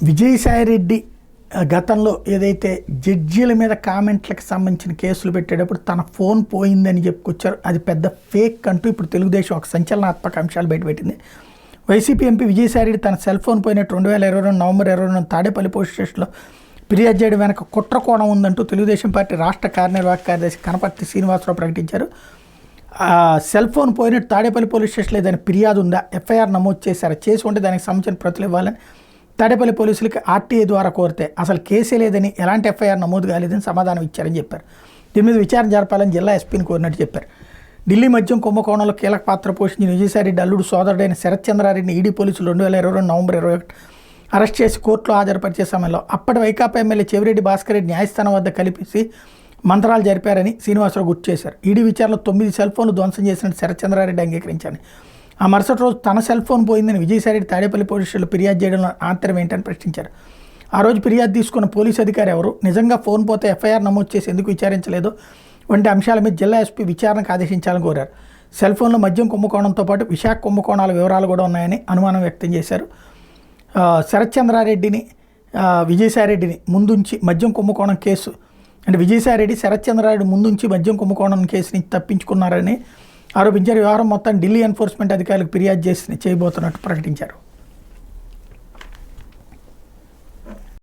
విజయసాయిరెడ్డి గతంలో ఏదైతే జడ్జీల మీద కామెంట్లకు సంబంధించిన కేసులు పెట్టేటప్పుడు తన ఫోన్ పోయిందని చెప్పుకొచ్చారు. అది పెద్ద ఫేక్ అంటూ ఇప్పుడు తెలుగుదేశం ఒక సంచలనాత్మక అంశాలు బయటపెట్టింది. వైసీపీ ఎంపీ విజయసాయిరెడ్డి తన సెల్ ఫోన్ పోయినట్టు 2022 నవంబర్ 22 తాడేపల్లి పోలీస్ స్టేషన్లో ఫిర్యాదు చేయడం వెనక కుట్ర కోణం ఉందంటూ తెలుగుదేశం పార్టీ రాష్ట్ర కార్యనిర్వాహక కార్యదర్శి కనపర్తి శ్రీనివాసరావు ప్రకటించారు. సెల్ ఫోన్ పోయినట్టు తాడేపల్లి పోలీస్ స్టేషన్లో ఏదైనా ఫిర్యాదు ఉందా, ఎఫ్ఐఆర్ నమోదు చేశారా, చేసి ఉంటే దానికి సంబంధించిన ప్రతులు ఇవ్వాలని తాడేపల్లి పోలీసులకి ఆర్టీఏ ద్వారా కోరితే అసలు కేసే లేదని, ఎలాంటి ఎఫ్ఐఆర్ నమోదు కాలేదని సమాధానం ఇచ్చారని చెప్పారు. దీని మీద విచారణ జరపాలని జిల్లా ఎస్పీని కోరినట్టు చెప్పారు. ఢిల్లీ మద్యం కుంభకోణంలో కీలక పాత్ర పోషించిన విజయసాయిరెడ్డి అల్లుడు సోదరుడైన శరత్ చంద్రారెడ్డిని ఈడీ పోలీసులు 2022 నవంబర్ 21 అరెస్ట్ చేసి కోర్టులో హాజరుపరిచే సమయంలో అప్పటి వైకాపా ఎమ్మెల్యే చెవిరెడ్డి భాస్కర్ రెడ్డి న్యాయస్థానం వద్ద కలిపి మంత్రాలు జరిపారని శ్రీనివాసరావు గుర్తు చేశారు. ఈడీ విచారణలో 9 సెల్ ఫోన్లు ధ్వంసం చేసినట్టు శరత్ చంద్రారెడ్డి అంగీకరించారని, ఆ మరుసటి రోజు తన సెల్ ఫోన్ పోయిందని విజయసాయిరెడ్డి తాడేపల్లి పోలీస్ స్టేషన్లో ఫిర్యాదు చేయడంలో ఆంతరం ఏంటని ప్రశ్నించారు. ఆ రోజు ఫిర్యాదు తీసుకున్న పోలీసు అధికారి ఎవరు, నిజంగా ఫోన్ పోతే ఎఫ్ఐఆర్ నమోదు చేసి ఎందుకు విచారించలేదు వంటి అంశాల మీద జిల్లా ఎస్పీ విచారణకు ఆదేశించాలని కోరారు. సెల్ ఫోన్లో మద్యం కుంభకోణంతో పాటు విశాఖ కుంభకోణాల వివరాలు కూడా ఉన్నాయని అనుమానం వ్యక్తం చేశారు. శరత్ చంద్రారెడ్డిని విజయసాయిరెడ్డిని ముందుంచి మద్యం కుంభకోణం కేసు అంటే విజయసాయిరెడ్డి శరత్ చంద్రారెడ్డి ముందుంచి మద్యం కుంభకోణం కేసు నుంచి తప్పించుకున్నారని ఆరోపించారు. వ్యవహారం మొత్తం ఢిల్లీ ఎన్ఫోర్స్మెంట్ అధికారులకు ఫిర్యాదు చేయబోతున్నట్టు ప్రకటించారు.